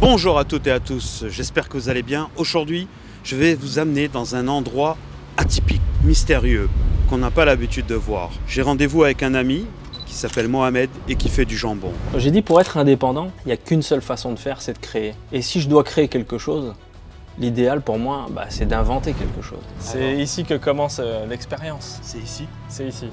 Bonjour à toutes et à tous, j'espère que vous allez bien. Aujourd'hui, je vais vous amener dans un endroit atypique, mystérieux, qu'on n'a pas l'habitude de voir. J'ai rendez-vous avec un ami qui s'appelle Mohamed et qui fait du jambon. J'ai dit pour être indépendant, il n'y a qu'une seule façon de faire, c'est de créer. Et si je dois créer quelque chose, l'idéal pour moi, c'est d'inventer quelque chose. C'est ici que commence l'expérience. C'est ici? C'est ici.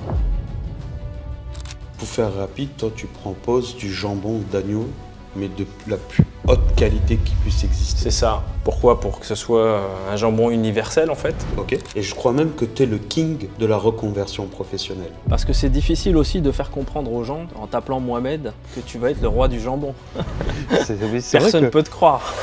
Pour faire rapide, toi tu proposes du jambon d'agneau, mais de la plus haute qualité qui puisse exister. C'est ça. Pourquoi? Pour que ce soit un jambon universel en fait. Ok. Et je crois même que tu es le king de la reconversion professionnelle. Parce que c'est difficile aussi de faire comprendre aux gens, en t'appelant Mohamed, que tu vas être le roi du jambon. Personne ne peut te croire.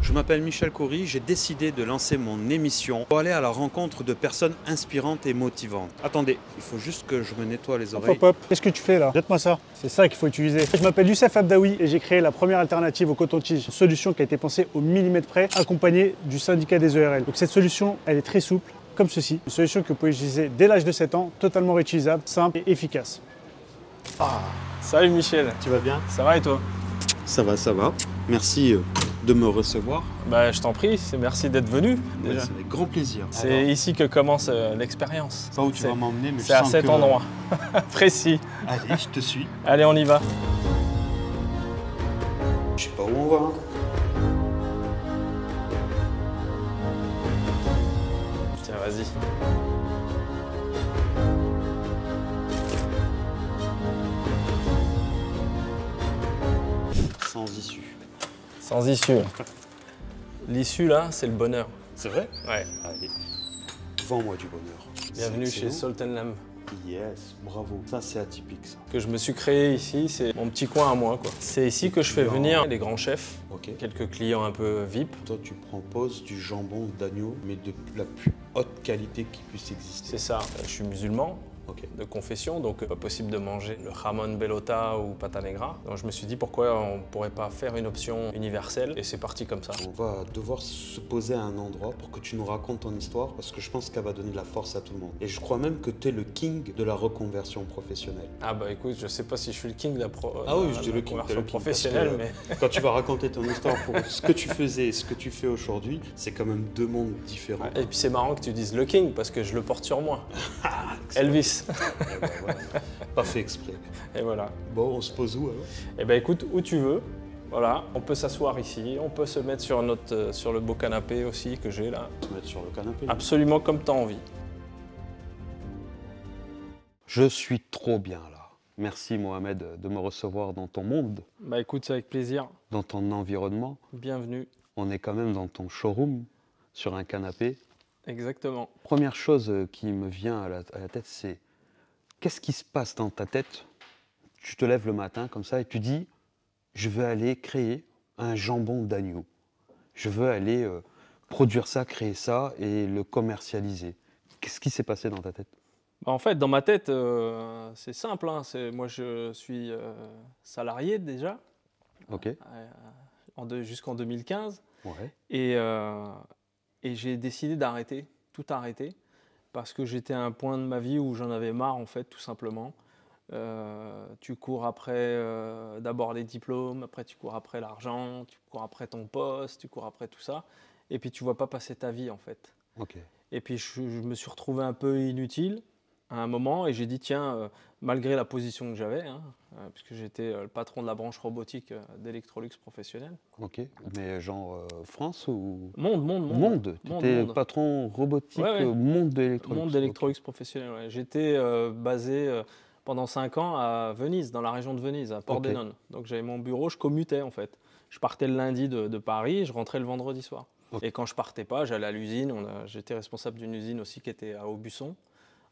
Je m'appelle Michel Coury, j'ai décidé de lancer mon émission pour aller à la rencontre de personnes inspirantes et motivantes. Attendez, il faut juste que je me nettoie les oreilles. Hop, hop, qu'est-ce que tu fais là? Jette-moi ça. C'est ça qu'il faut utiliser. Je m'appelle Youssef Abdaoui et j'ai créé la première alternative au coton-tige. Une solution qui a été pensée au millimètre près, accompagnée du syndicat des ERL. Donc cette solution, elle est très souple, comme ceci. Une solution que vous pouvez utiliser dès l'âge de 7 ans, totalement réutilisable, simple et efficace. Salut Michel. Tu vas bien? Ça va et toi? Ça va, ça va. Merci de me recevoir. Je t'en prie, merci d'être venu. Ouais, c'est avec grand plaisir. C'est ici que commence l'expérience. Pas où tu vas m'emmener, mais c'est à cet endroit précis. Allez, je te suis. Allez, on y va. Je sais pas où on va. Hein. Tiens, vas-y. Sans issue. Sans issue. L'issue là, c'est le bonheur. C'est vrai? Ouais. Allez, vends-moi du bonheur. Bienvenue chez Salt & Lamb. Yes, bravo. Ça, c'est atypique, ça. Que je me suis créé ici, c'est mon petit coin à moi, quoi. C'est ici que je fais venir les grands chefs, quelques clients un peu VIP. Toi, tu proposes du jambon d'agneau, mais de la plus haute qualité qui puisse exister. C'est ça. Je suis musulman. De confession, donc pas possible de manger le jamon bellota ou pata negra. Donc je me suis dit pourquoi on pourrait pas faire une option universelle et c'est parti comme ça. On va devoir se poser à un endroit pour que tu nous racontes ton histoire parce que je pense qu'elle va donner de la force à tout le monde. Et je crois même que tu es le king de la reconversion professionnelle. Ah écoute, je sais pas si je suis le king de la reconversion professionnelle, mais... Quand tu vas raconter ton histoire pour ce que tu faisais et ce que tu fais aujourd'hui, c'est quand même deux mondes différents. Et puis c'est marrant que tu dises le king parce que je le porte sur moi. Elvis. Voilà. Pas fait exprès. Et voilà. Bon, on se pose où alors? Écoute, où tu veux. Voilà, on peut s'asseoir ici, on peut se mettre sur le beau canapé aussi que j'ai là. Se mettre sur le canapé. Absolument comme tu as envie. Je suis trop bien là. Merci Mohamed de me recevoir dans ton monde. Écoute, c'est avec plaisir. Dans ton environnement. Bienvenue. On est quand même dans ton showroom, sur un canapé. Exactement. Première chose qui me vient à la tête, c'est qu'est-ce qui se passe dans ta tête? Tu te lèves le matin comme ça et tu dis je veux aller créer un jambon d'agneau. Je veux aller produire ça, créer ça et le commercialiser. Qu'est-ce qui s'est passé dans ta tête? En fait, dans ma tête, c'est simple. Hein. Moi, je suis salarié déjà, jusqu'en 2015. Ouais. Et j'ai décidé d'arrêter, tout arrêter, parce que j'étais à un point de ma vie où j'en avais marre, en fait, tout simplement. Tu cours après d'abord les diplômes, après tu cours après l'argent, tu cours après ton poste, tu cours après tout ça, et puis tu ne vois pas passer ta vie, en fait. Et puis je me suis retrouvé un peu inutile à un moment, et j'ai dit, tiens, malgré la position que j'avais, puisque j'étais le patron de la branche robotique d'Electrolux professionnel. Mais genre France ou... Monde. Tu étais patron robotique monde d'Electrolux. Monde d'Electrolux professionnel, ouais. J'étais basé pendant 5 ans à Venise, dans la région de Venise, à Pordenone. Donc j'avais mon bureau, je commutais en fait. Je partais le lundi de Paris et je rentrais le vendredi soir. Et quand je partais pas, j'allais à l'usine. J'étais responsable d'une usine aussi qui était à Aubusson,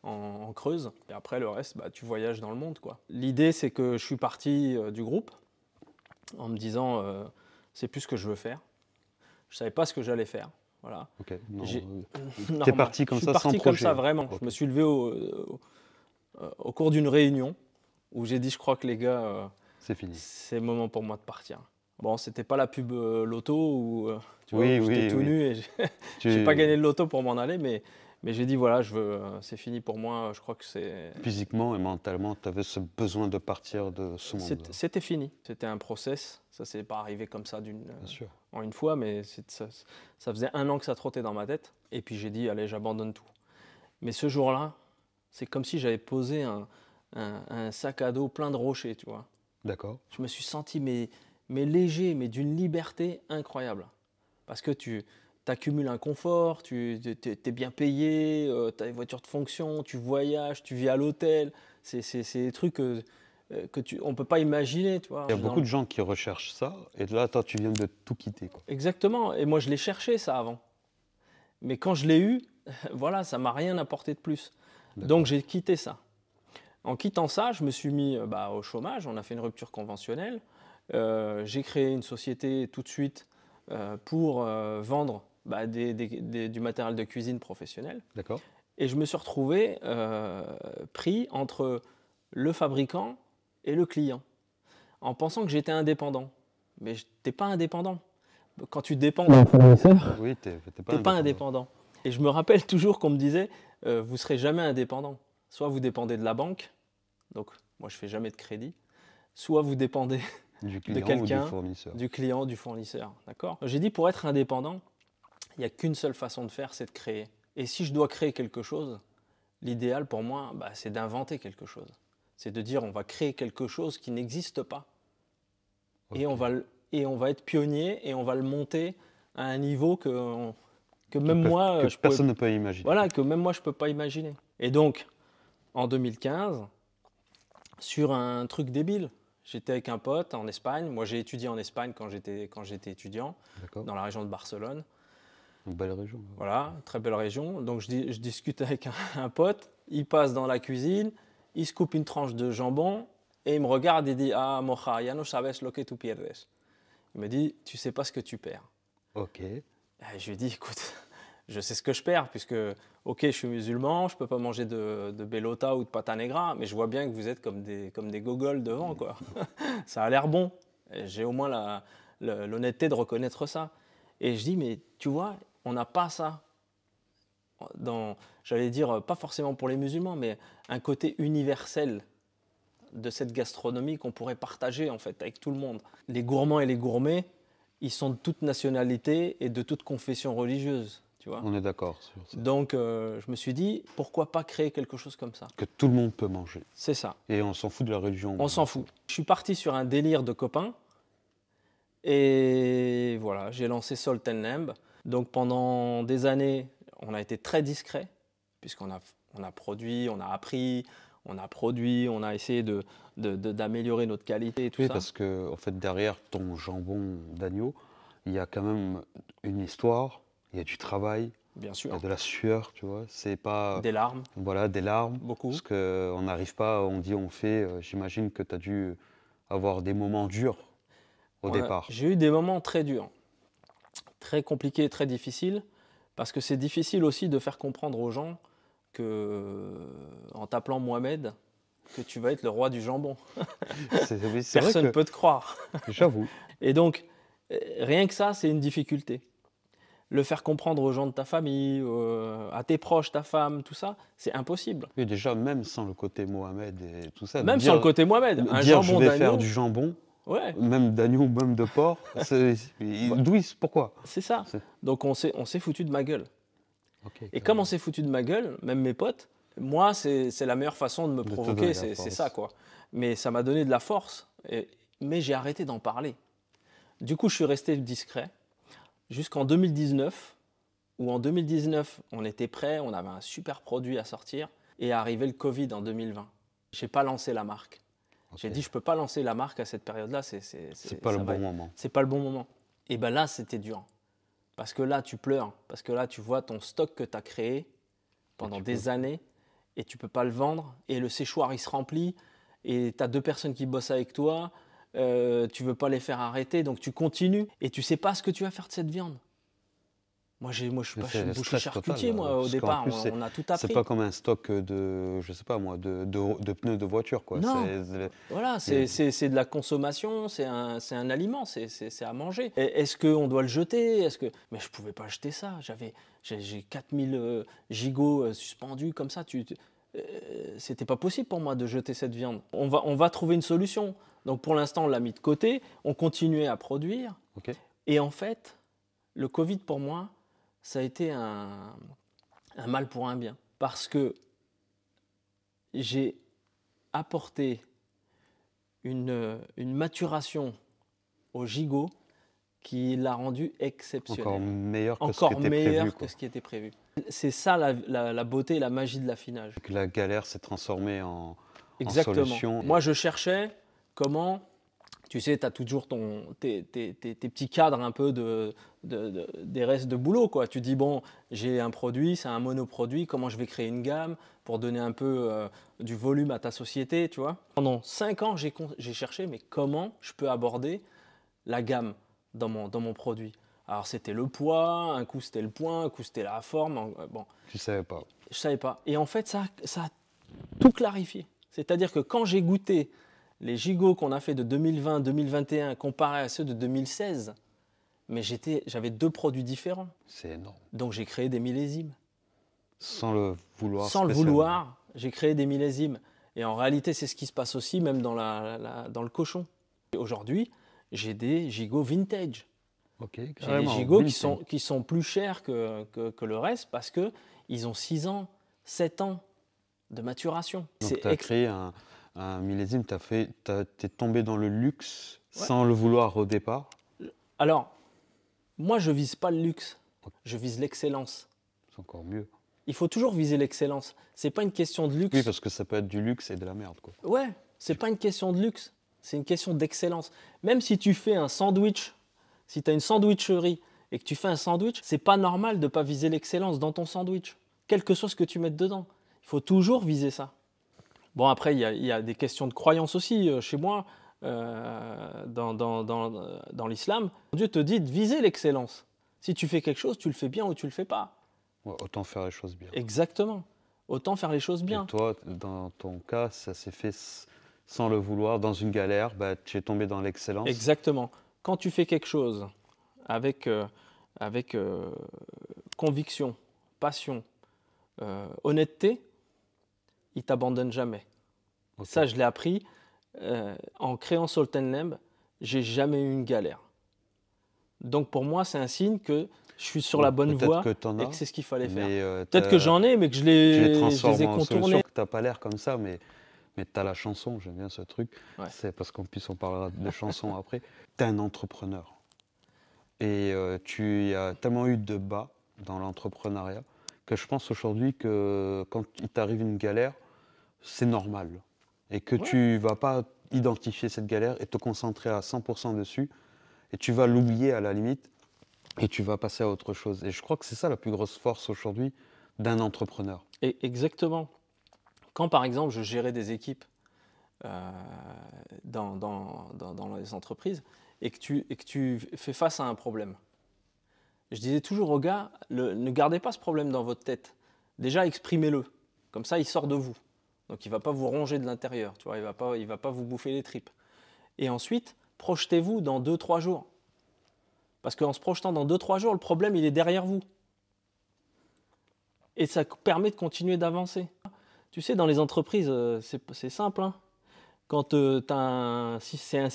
en Creuse. Et après, le reste, tu voyages dans le monde, quoi. L'idée, c'est que je suis parti du groupe en me disant c'est plus ce que je veux faire. Je savais pas ce que j'allais faire. Voilà. T'es parti comme ça sans projet? Je suis parti comme ça, vraiment. Je me suis levé au cours d'une réunion où j'ai dit, je crois que les gars, c'est fini. C'est le moment pour moi de partir. Bon, c'était pas la pub loto où j'étais tout nu et j'ai pas gagné le loto pour m'en aller, Mais j'ai dit, voilà, c'est fini pour moi, je crois que c'est... Physiquement et mentalement, tu avais ce besoin de partir de ce monde. C'était fini, c'était un process, ça s'est pas arrivé comme ça Bien sûr. en une fois, mais ça faisait 1 an que ça trottait dans ma tête, et puis j'ai dit, allez, j'abandonne tout. Mais ce jour-là, c'est comme si j'avais posé un sac à dos plein de rochers, tu vois. D'accord. Je me suis senti mais léger, mais d'une liberté incroyable. Parce que tu accumules un confort, tu es bien payé, tu as une voiture de fonction, tu voyages, tu vis à l'hôtel. C'est des trucs on ne peut pas imaginer, tu vois. Il y a beaucoup de gens qui recherchent ça, et là, toi, tu viens de tout quitter, quoi. Exactement, et moi je l'ai cherché ça avant. Mais quand je l'ai eu, voilà, ça m'a rien apporté de plus. Donc j'ai quitté ça. En quittant ça, je me suis mis au chômage, on a fait une rupture conventionnelle. J'ai créé une société tout de suite pour vendre du matériel de cuisine professionnel. D'accord. Et je me suis retrouvé pris entre le fabricant et le client, en pensant que j'étais indépendant. Mais je n'étais pas indépendant. Quand tu dépends d'un fournisseur, oui, tu n'es pas indépendant. Et je me rappelle toujours qu'on me disait, vous ne serez jamais indépendant. Soit vous dépendez de la banque, donc moi je ne fais jamais de crédit, soit vous dépendez du client de quelqu'un, ou du fournisseur. Du client, du fournisseur. D'accord ? J'ai dit, pour être indépendant, il n'y a qu'une seule façon de faire, c'est de créer. Et si je dois créer quelque chose, l'idéal pour moi, c'est d'inventer quelque chose. C'est de dire, on va créer quelque chose qui n'existe pas. Okay. Et on va être pionnier et on va le monter à un niveau que personne ne peut imaginer. Voilà, que même moi, je ne peux pas imaginer. Et donc, en 2015, sur un truc débile, j'étais avec un pote en Espagne. Moi, j'ai étudié en Espagne quand j'étais étudiant, dans la région de Barcelone. Une belle région. Voilà, très belle région. Donc, je discute avec un pote. Il passe dans la cuisine, il se coupe une tranche de jambon et il me regarde et dit « Ah, moja, ya no sabes lo que tu pierdes ». Il me dit « Tu sais pas ce que tu perds ». Ok. Et je lui ai dit « Écoute, je sais ce que je perds puisque, ok, je suis musulman, je peux pas manger de bellota ou de pata negra, mais je vois bien que vous êtes comme des gogoles devant, quoi. Ça a l'air bon. J'ai au moins l'honnêteté de reconnaître ça. Et je dis, mais tu vois, on n'a pas ça. J'allais dire, pas forcément pour les musulmans, mais un côté universel de cette gastronomie qu'on pourrait partager en fait avec tout le monde. Les gourmands et les gourmets, ils sont de toute nationalité et de toute confession religieuse. Tu vois ? On est d'accord sur ça. Donc, je me suis dit, pourquoi pas créer quelque chose comme ça ? Que tout le monde peut manger. C'est ça. Et on s'en fout de la religion. On s'en fout. Je suis parti sur un délire de copains. Et voilà, j'ai lancé Salt & Lamb. Donc, pendant des années, on a été très discret, puisqu'on a produit, on a appris, on a produit, on a essayé d'améliorer notre qualité et tout ça. Oui, parce que, en fait, derrière ton jambon d'agneau, il y a quand même une histoire. Il y a du travail, bien sûr. Il y a de la sueur, tu vois. C'est pas... Des larmes. Voilà, des larmes. Beaucoup. Parce qu'on n'arrive pas, on dit, on fait. J'imagine que tu as dû avoir des moments durs au départ. J'ai eu des moments très durs, très compliqués, très difficiles, parce que c'est difficile aussi de faire comprendre aux gens que, en t'appelant Mohamed, que tu vas être le roi du jambon. Personne ne peut te croire. J'avoue. Et donc, rien que ça, c'est une difficulté. Le faire comprendre aux gens de ta famille, à tes proches, ta femme, tout ça, c'est impossible. Oui, déjà, même sans le côté Mohamed et tout ça. Même sans le côté Mohamed, un dire jambon je vais d'agneau, faire du jambon, ouais. Même d'agneau, même de porc, pourquoi ? C'est ça. Donc on s'est foutu de ma gueule. Okay, et comme on s'est foutu de ma gueule, même mes potes, moi, c'est la meilleure façon de me provoquer, c'est ça, quoi. Mais ça m'a donné de la force, mais j'ai arrêté d'en parler. Du coup, je suis resté discret. Jusqu'en 2019, où en 2019, on était prêt, on avait un super produit à sortir, et est arrivé le Covid en 2020. Je n'ai pas lancé la marque. Okay. J'ai dit, je ne peux pas lancer la marque à cette période-là. C'est pas le bon moment. C'est pas le bon moment. Et bien là, c'était dur. Parce que là, tu pleures. Parce que là, tu vois ton stock que tu as créé pendant des années, et tu ne peux pas le vendre, et le séchoir, il se remplit, et tu as 2 personnes qui bossent avec toi, tu ne veux pas les faire arrêter, donc tu continues et tu ne sais pas ce que tu vas faire de cette viande. Moi, je suis pas C'est le boucher stress charcutier, total, moi, au parce qu'en départ. plus, On a tout c'est appris. pas comme un stock de, je sais pas moi, de pneus de voiture, quoi. Non, C'est- voilà, il y a- c'est de la consommation, c'est un aliment, c'est à manger. Est-ce qu'on doit le jeter? Mais je ne pouvais pas jeter ça. J'ai 4000 gigots suspendus comme ça. C'était pas possible pour moi de jeter cette viande. On va trouver une solution. Donc pour l'instant, on l'a mis de côté. On continuait à produire. Ok. Et en fait, le Covid pour moi, ça a été un mal pour un bien. Parce que j'ai apporté une maturation au gigot qui l'a rendu exceptionnel. Encore meilleur que Encore ce qui était meilleur prévu, que quoi. ce qui était prévu. C'est ça la beauté et la magie de l'affinage. Que la galère s'est transformée en Exactement. solution. Moi, je cherchais comment, tu sais, tu as toujours tes petits cadres un peu des restes de boulot, quoi. Tu dis, bon, j'ai un produit, c'est un monoproduit, comment je vais créer une gamme pour donner un peu du volume à ta société, tu vois. Pendant 5 ans, j'ai cherché, mais comment je peux aborder la gamme dans mon produit. Alors, c'était le poids, un coup, c'était le point, un coup, c'était la forme. Bon, Tu savais pas. je savais pas. Et en fait, ça a tout clarifié. C'est-à-dire que quand j'ai goûté les gigots qu'on a fait de 2020-2021 comparés à ceux de 2016, mais j'avais 2 produits différents. C'est énorme. Donc j'ai créé des millésimes. Sans le vouloir. Sans le spécialement. vouloir, j'ai créé des millésimes. Et en réalité, c'est ce qui se passe aussi même dans le cochon. Aujourd'hui, j'ai des gigots vintage. Ok, J'ai des carrément. gigots Vintage. qui sont plus chers que le reste parce qu'ils ont 6 ans, 7 ans de maturation. Donc tu as créé un millésime, t'es tombé dans le luxe Ouais. sans le vouloir au départ. Alors, moi, je vise pas le luxe, je vise l'excellence. C'est encore mieux. Il faut toujours viser l'excellence. C'est pas une question de luxe. Oui, parce que ça peut être du luxe et de la merde, quoi. Ouais, c'est pas une question de luxe, c'est une question d'excellence. Même si tu fais un sandwich, si tu as une sandwicherie et que tu fais un sandwich, c'est pas normal de pas viser l'excellence dans ton sandwich, quel que soit ce que tu mettes dedans. Il faut toujours viser ça. Bon, après, il y a des questions de croyance aussi chez moi, dans l'islam. Dieu te dit de viser l'excellence. Si tu fais quelque chose, tu le fais bien ou tu le fais pas. Ouais, autant faire les choses bien. Exactement. Autant faire les choses bien. Et toi, dans ton cas, ça s'est fait sans le vouloir, dans une galère, bah, tu es tombé dans l'excellence. Exactement. Quand tu fais quelque chose avec conviction, passion, honnêteté, il t'abandonne jamais. Ok. Ça, je l'ai appris en créant Salt and Lamb. J'ai jamais eu une galère. Donc pour moi, c'est un signe que je suis sur la bonne voie que t'en et as, que c'est ce qu'il fallait faire. mais Peut-être que j'en ai, mais que je tu les les ai transformes en solution, contournés. que t'as pas l'air comme ça, mais tu as la chanson, j'aime bien ce truc. Ouais. C'est parce qu'en plus on parlera de chansons après. Tu es un entrepreneur. Et tu as tellement eu de bas dans l'entrepreneuriat que je pense aujourd'hui que quand il t'arrive une galère, c'est normal. Et que tu vas pas identifier cette galère et te concentrer à 100% dessus. Et tu vas l'oublier à la limite et tu vas passer à autre chose. Et je crois que c'est ça la plus grosse force aujourd'hui d'un entrepreneur. Et exactement. Quand par exemple je gérais des équipes dans les entreprises et que tu fais face à un problème, je disais toujours aux gars, ne gardez pas ce problème dans votre tête. Déjà, exprimez-le. Comme ça, il sort de vous. Donc, il ne va pas vous ronger de l'intérieur. Tu vois, il ne va pas vous bouffer les tripes. Et ensuite, projetez-vous dans 2-3 jours. Parce qu'en se projetant dans 2-3 jours, le problème, il est derrière vous. Et ça permet de continuer d'avancer. Tu sais, dans les entreprises, c'est simple. Hein. Quand c'est un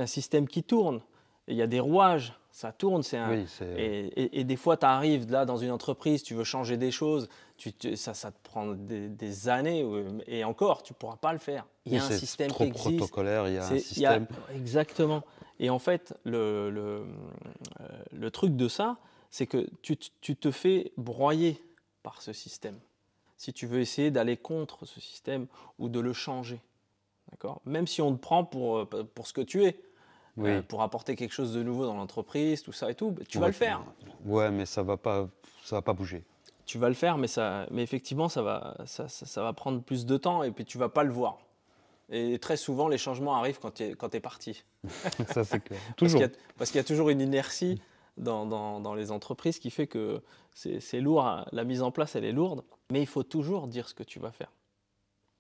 système qui tourne. Il y a des rouages, ça tourne. Et des fois, tu arrives là dans une entreprise, tu veux changer des choses, ça te prend des années et encore, tu ne pourras pas le faire. Il y a un système qui existe. C'est trop protocolaire, il y a un système. Exactement. Et en fait, le truc de ça, c'est que tu te fais broyer par ce système. Si tu veux essayer d'aller contre ce système ou de le changer, d'accord ? Même si on te prend pour ce que tu es. Oui. Pour apporter quelque chose de nouveau dans l'entreprise, tout ça et tout, tu vas le faire. Ouais, mais ça va pas bouger. Tu vas le faire, mais effectivement, ça va prendre plus de temps et puis tu vas pas le voir. Et très souvent, les changements arrivent quand tu es parti. Ça, c'est clair. Toujours. Parce qu'il y a toujours une inertie dans les entreprises qui fait que c'est lourd, hein. La mise en place, elle est lourde, mais il faut toujours dire ce que tu vas faire.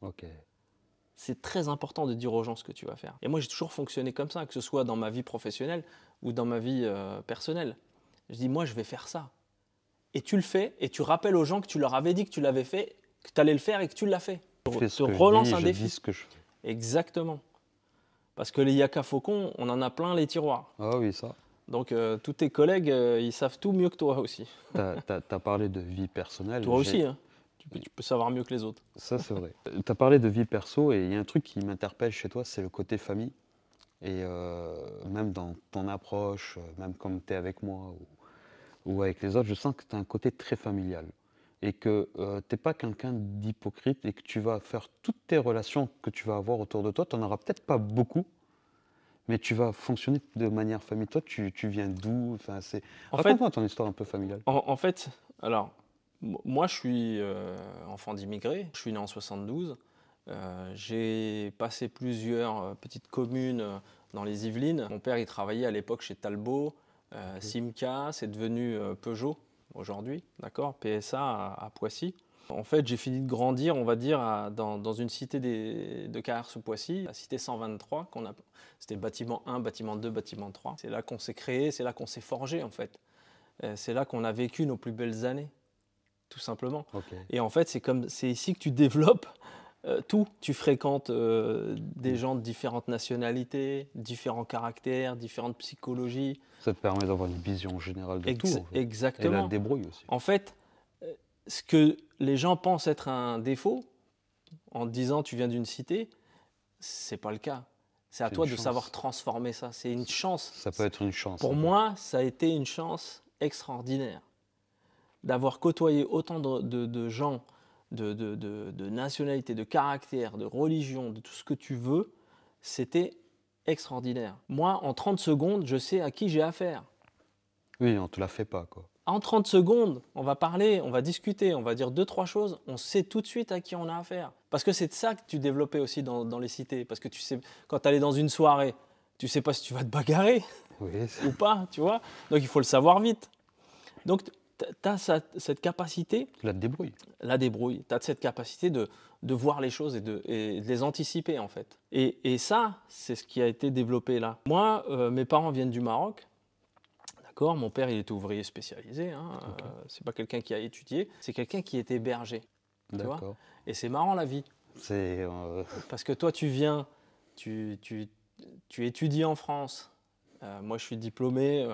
Ok. C'est très important de dire aux gens ce que tu vas faire. Et moi, j'ai toujours fonctionné comme ça, que ce soit dans ma vie professionnelle ou dans ma vie personnelle. Je dis, moi, je vais faire ça. Et tu le fais, et tu rappelles aux gens que tu leur avais dit que tu l'avais fait, que tu allais le faire et que tu l'as fait. Je fais ce Tu que relances je dis, un je défi. dis ce que je fais. Exactement. Parce que les yaka faucons, on en a plein les tiroirs. Ah oui, ça. Donc, tous tes collègues, ils savent tout mieux que toi aussi. Tu as parlé de vie personnelle. Toi aussi, hein. Tu peux savoir mieux que les autres. Ça, c'est vrai. Tu as parlé de vie perso et il y a un truc qui m'interpelle chez toi, c'est le côté famille. Et même dans ton approche, même comme tu es avec moi ou avec les autres, je sens que tu as un côté très familial. Et que tu n'es pas quelqu'un d'hypocrite et que tu vas faire toutes tes relations que tu vas avoir autour de toi. Tu n'en auras peut-être pas beaucoup, mais tu vas fonctionner de manière familiale. Toi, tu viens d'où? Enfin, raconte-moi ton histoire un peu familiale. En fait, alors, moi, je suis enfant d'immigrés. Je suis né en 72. J'ai passé plusieurs petites communes dans les Yvelines. Mon père, il travaillait à l'époque chez Talbot, Simca, c'est devenu Peugeot aujourd'hui, d'accord, PSA à Poissy. En fait, j'ai fini de grandir, on va dire, dans une cité de Carrières-sous-Poissy, la cité 123, c'était bâtiment 1, bâtiment 2, bâtiment 3. C'est là qu'on s'est créé, c'est là qu'on s'est forgé, en fait. C'est là qu'on a vécu nos plus belles années, tout simplement. Okay. Et en fait, c'est ici que tu développes tout. Tu fréquentes des gens de différentes nationalités, différents caractères, différentes psychologies. Ça te permet d'avoir une vision générale de tout. En fait. Exactement. Et la débrouille aussi. En fait, ce que les gens pensent être un défaut, en te disant tu viens d'une cité, c'est pas le cas. C'est à toi de savoir transformer ça. C'est une chance. Ça peut être une chance. Pour moi, ça a été une chance extraordinaire d'avoir côtoyé autant de gens, de nationalités, de caractères, de religions, de tout ce que tu veux. C'était extraordinaire. Moi, en 30 secondes, je sais à qui j'ai affaire. Oui, on ne te la fait pas, quoi. En 30 secondes, on va parler, on va discuter, on va dire 2-3 choses, on sait tout de suite à qui on a affaire. Parce que c'est de ça que tu développais aussi dans les cités. Parce que tu sais, quand tu allais dans une soirée, tu ne sais pas si tu vas te bagarrer ou pas, tu vois. Donc il faut le savoir vite. Donc tu as cette capacité. La débrouille. La débrouille. Tu as cette capacité de voir les choses et de les anticiper, en fait. Et ça, c'est ce qui a été développé là. Moi, mes parents viennent du Maroc. D'accord, mon père, il était ouvrier spécialisé. Hein. Okay. C'est pas quelqu'un qui a étudié. C'est quelqu'un qui était berger. D'accord. Et c'est marrant la vie. Parce que toi, tu viens, tu étudies en France. Moi, je suis diplômé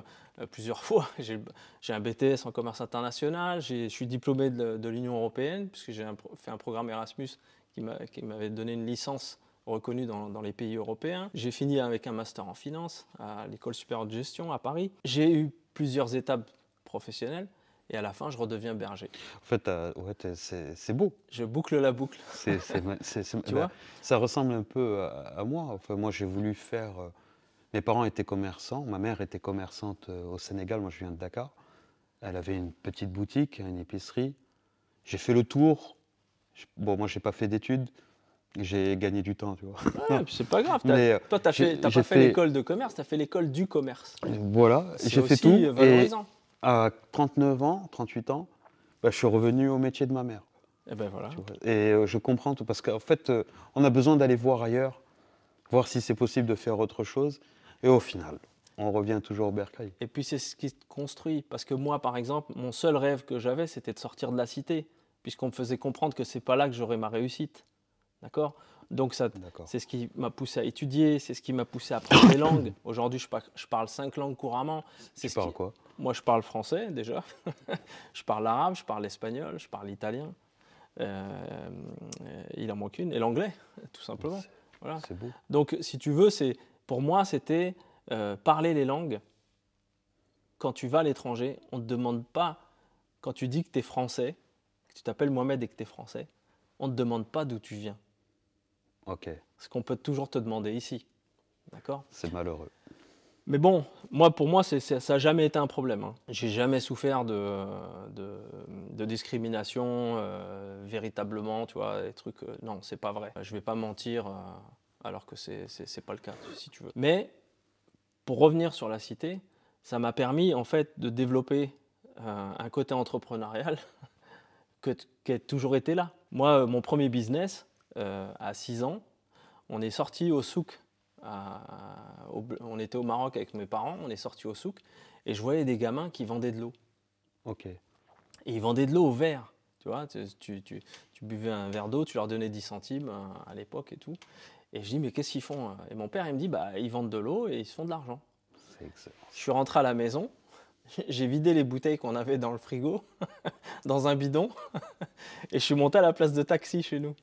plusieurs fois. J'ai un BTS en commerce international. Je suis diplômé de l'Union européenne, puisque j'ai fait un programme Erasmus qui m'avait donné une licence reconnue dans les pays européens. J'ai fini avec un master en finance à l'École supérieure de gestion à Paris. J'ai eu plusieurs étapes professionnelles. Et à la fin, je redeviens berger. En fait, ouais, c'est beau. Je boucle la boucle. Tu vois, ça ressemble un peu à moi. Enfin, moi, j'ai voulu faire... Mes parents étaient commerçants. Ma mère était commerçante au Sénégal. Moi, je viens de Dakar. Elle avait une petite boutique, une épicerie. J'ai fait le tour. Bon, moi, je n'ai pas fait d'études. J'ai gagné du temps, tu vois. Ouais, c'est pas grave. Toi, tu n'as pas fait l'école de commerce, tu as fait l'école du commerce. Voilà, j'ai fait tout. Valorisant. Et à 39 ans, 38 ans, bah, je suis revenu au métier de ma mère. Et ben voilà. Et je comprends tout, parce qu'en fait, on a besoin d'aller voir ailleurs, voir si c'est possible de faire autre chose. Et au final, on revient toujours au bercail. Et puis c'est ce qui se construit. Parce que moi, par exemple, mon seul rêve que j'avais, c'était de sortir de la cité, puisqu'on me faisait comprendre que c'est pas là que j'aurais ma réussite. D'accord ? Donc c'est ce qui m'a poussé à étudier, c'est ce qui m'a poussé à apprendre les langues. Aujourd'hui, je parle 5 langues couramment. Tu parles quoi ? Moi, je parle français déjà. Je parle l'arabe, je parle l'espagnol, je parle l'italien. Il en manque une. Et l'anglais, tout simplement. Voilà. C'est beau. Donc, si tu veux, pour moi, c'était parler les langues. Quand tu vas à l'étranger, on ne te demande pas, quand tu dis que tu es français, que tu t'appelles Mohamed et que tu es français, on ne te demande pas d'où tu viens. Ok. Ce qu'on peut toujours te demander ici. D'accord ? C'est malheureux. Mais bon, pour moi, ça n'a jamais été un problème. Hein. J'ai jamais souffert de discrimination véritablement, tu vois, des trucs. Non, c'est pas vrai. Je vais pas mentir alors que c'est pas le cas, si tu veux. Mais pour revenir sur la cité, ça m'a permis en fait de développer un côté entrepreneurial qui a toujours été là. Moi, mon premier business, à 6 ans, on est sorti au souk. On était au Maroc avec mes parents, on est sorti au souk et je voyais des gamins qui vendaient de l'eau. Ok. Et ils vendaient de l'eau au verre. Tu vois, tu buvais un verre d'eau, tu leur donnais 10 centimes à l'époque et tout. Et je dis, mais qu'est-ce qu'ils font? Et mon père, il me dit, bah, ils vendent de l'eau et ils se font de l'argent. C'est excellent. Je suis rentré à la maison, j'ai vidé les bouteilles qu'on avait dans le frigo, dans un bidon, et je suis monté à la place de taxi chez nous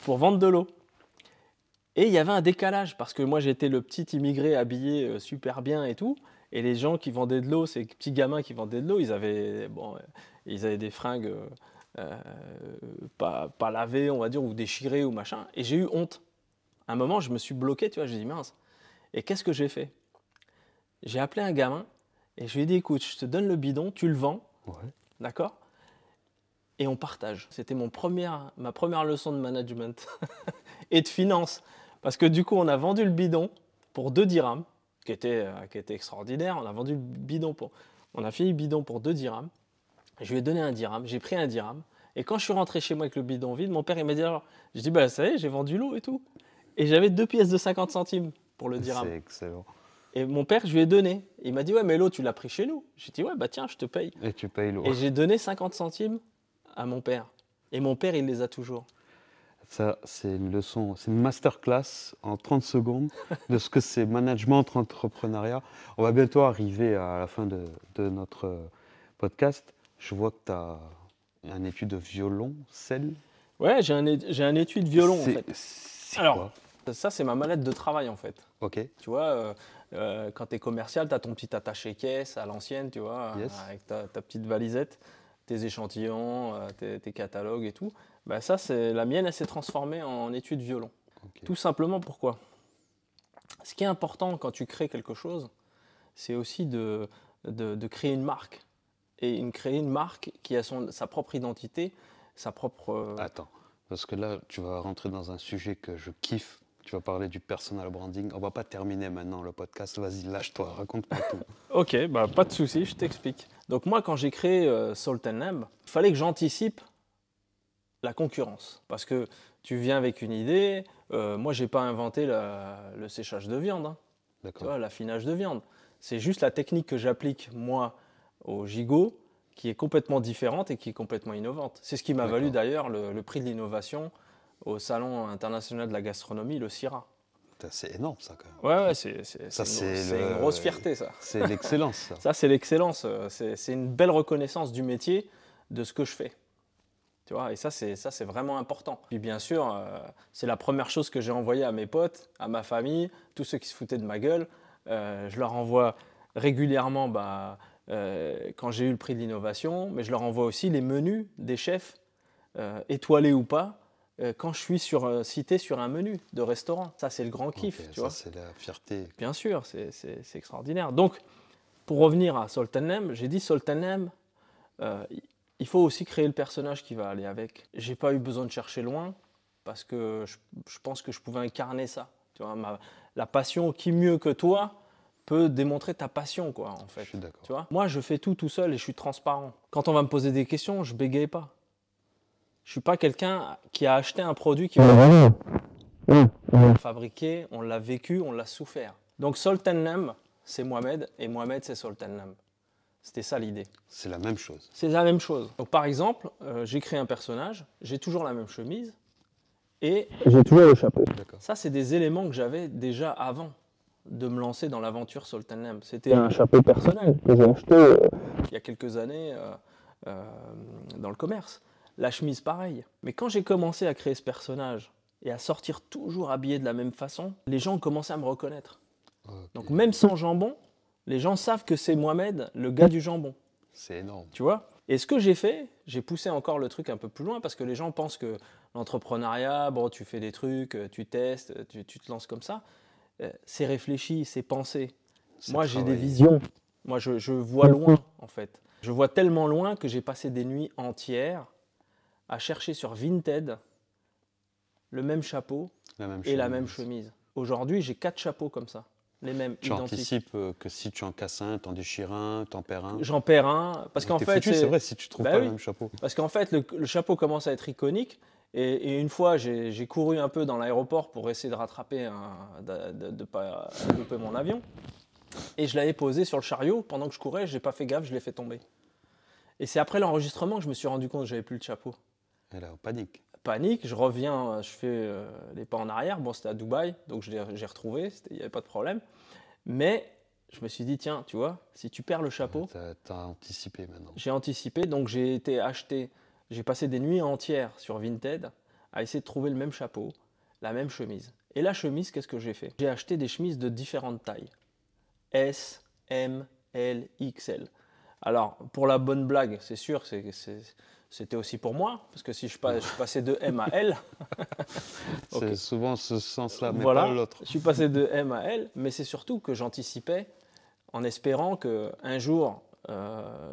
pour vendre de l'eau. Et il y avait un décalage, parce que moi j'étais le petit immigré habillé super bien et tout, et les gens qui vendaient de l'eau, ces petits gamins qui vendaient de l'eau, ils avaient des fringues pas lavées, on va dire, ou déchirées ou machin, et j'ai eu honte. À un moment, je me suis bloqué, tu vois, j'ai dit mince. Et qu'est-ce que j'ai fait? J'ai appelé un gamin, et je lui ai dit, écoute, je te donne le bidon, tu le vends, d'accord? Et on partage. C'était ma première leçon de management et de finance. Parce que du coup, on a vendu le bidon pour 2 dirhams, qui était extraordinaire. On a vendu le bidon on a fini le bidon pour 2 dirhams. Je lui ai donné 1 dirham, j'ai pris 1 dirham. Et quand je suis rentré chez moi avec le bidon vide, mon père il m'a dit alors, je dis bah ça y est, j'ai vendu l'eau et tout. Et j'avais 2 pièces de 50 centimes pour le dirham. C'est excellent. Et mon père, je lui ai donné. Il m'a dit ouais, mais l'eau, tu l'as pris chez nous. J'ai dit ouais, bah tiens, je te paye. Et tu payes l'eau. Et j'ai donné 50 centimes à mon père. Et mon père, il les a toujours. Ça, c'est une leçon, c'est une masterclass en 30 secondes de ce que c'est management, entrepreneuriat. On va bientôt arriver à la fin de notre podcast. Je vois que tu as un étude de violoncelle. Ouais, j'ai un étui de violon en fait. C'est Alors, quoi? ça, c'est ma mallette de travail en fait. Ok. Tu vois, quand tu es commercial, tu as ton petit attaché-caisse à l'ancienne, tu vois, Yes. avec ta petite valisette, tes échantillons, tes catalogues et tout. Bah, ça, la mienne, elle s'est transformée en étui de violon. Ok. Tout simplement pourquoi? Ce qui est important quand tu crées quelque chose, c'est aussi de créer une marque. Et créer une marque qui a sa propre identité, sa propre... Attends, parce que là, tu vas rentrer dans un sujet que je kiffe. Tu vas parler du personal branding. On va pas terminer maintenant le podcast. Vas-y, lâche-toi, raconte-moi tout. Ok, bah, pas de souci, je t'explique. Donc moi, quand j'ai créé Salt & Lamb, il fallait que j'anticipe la concurrence. Parce que tu viens avec une idée. Moi, j'ai pas inventé le séchage de viande, hein. Tu D'accord. vois, l'affinage de viande. C'est juste la technique que j'applique, moi, au gigot, qui est complètement différente et qui est complètement innovante. C'est ce qui m'a valu d'ailleurs le prix de l'innovation au Salon international de la gastronomie, le CIRA. C'est énorme ça quand même. Ouais, c'est une grosse fierté ça. C'est l'excellence ça. Ça, c'est l'excellence. C'est une belle reconnaissance du métier, de ce que je fais. Tu vois, et ça, c'est vraiment important. Puis bien sûr, c'est la première chose que j'ai envoyée à mes potes, à ma famille, tous ceux qui se foutaient de ma gueule. Je leur envoie régulièrement quand j'ai eu le prix de l'innovation, mais je leur envoie aussi les menus des chefs, étoilés ou pas, quand je suis cité sur un menu de restaurant. Ça, c'est le grand kiff. Tu vois. C'est la fierté. Bien sûr, c'est extraordinaire. Donc, pour revenir à Salt & Lamb, j'ai dit Salt & Lamb, il faut aussi créer le personnage qui va aller avec. J'ai pas eu besoin de chercher loin, parce que je pense que je pouvais incarner ça. Tu vois, la passion, qui mieux que toi peut démontrer ta passion, quoi, en fait. Je suis d'accord. Tu vois, moi, je fais tout seul et je suis transparent. Quand on va me poser des questions, je bégaye pas. Je suis pas quelqu'un qui a acheté un produit qui va le fabriquer, on l'a vécu, on l'a souffert. Donc Salt & Lamb, c'est Mohamed, et Mohamed, c'est Salt & Lamb. C'était ça l'idée. C'est la même chose. C'est la même chose. Donc par exemple, j'ai créé un personnage, j'ai toujours la même chemise, et j'ai toujours le chapeau. Ça, c'est des éléments que j'avais déjà avant de me lancer dans l'aventure Salt & Lamb. C'était un chapeau personnel que j'ai acheté il y a quelques années dans le commerce. La chemise, pareil. Mais quand j'ai commencé à créer ce personnage et à sortir toujours habillé de la même façon, les gens ont commencé à me reconnaître. Okay. Donc même sans jambon, les gens savent que c'est Mohamed, le gars du jambon. C'est énorme. Tu vois? Et ce que j'ai fait, j'ai poussé encore le truc un peu plus loin parce que les gens pensent que l'entrepreneuriat, bon, tu fais des trucs, tu testes, tu te lances comme ça. C'est réfléchi, c'est pensé. Moi, j'ai des visions. Moi, je vois loin, en fait. Je vois tellement loin que j'ai passé des nuits entières à chercher sur Vinted le même chapeau et la même chemise. Aujourd'hui, j'ai 4 chapeaux comme ça. les mêmes, Tu identiques. anticipes que si tu en casses un, t'en déchires un, t'en perds un. J'en perds un, parce qu'en fait, c'est vrai si tu trouves pas le même chapeau. Parce qu'en fait, le chapeau commence à être iconique. Et une fois, j'ai couru un peu dans l'aéroport pour essayer de rattraper, de ne pas louper mon avion. Et je l'avais posé sur le chariot. Pendant que je courais, je n'ai pas fait gaffe, je l'ai fait tomber. Et c'est après l'enregistrement que je me suis rendu compte que je n'avais plus le chapeau. Et là, panique. Panique, je reviens, je fais les pas en arrière. Bon, c'était à Dubaï, donc j'ai retrouvé, il n'y avait pas de problème. Mais je me suis dit, tiens, tu vois, si tu perds le chapeau… Tu as anticipé maintenant. J'ai anticipé, donc j'ai été acheter… J'ai passé des nuits entières sur Vinted à essayer de trouver le même chapeau, la même chemise. Et la chemise, qu'est-ce que j'ai fait? J'ai acheté des chemises de différentes tailles. S, M, L, XL. Alors, pour la bonne blague, c'est sûr, c'était aussi pour moi, parce que si je passais de M à L… Okay. C'est souvent ce sens-là, mais voilà, pas l'autre. Je suis passé de M à L, mais c'est surtout que j'anticipais en espérant qu'un jour,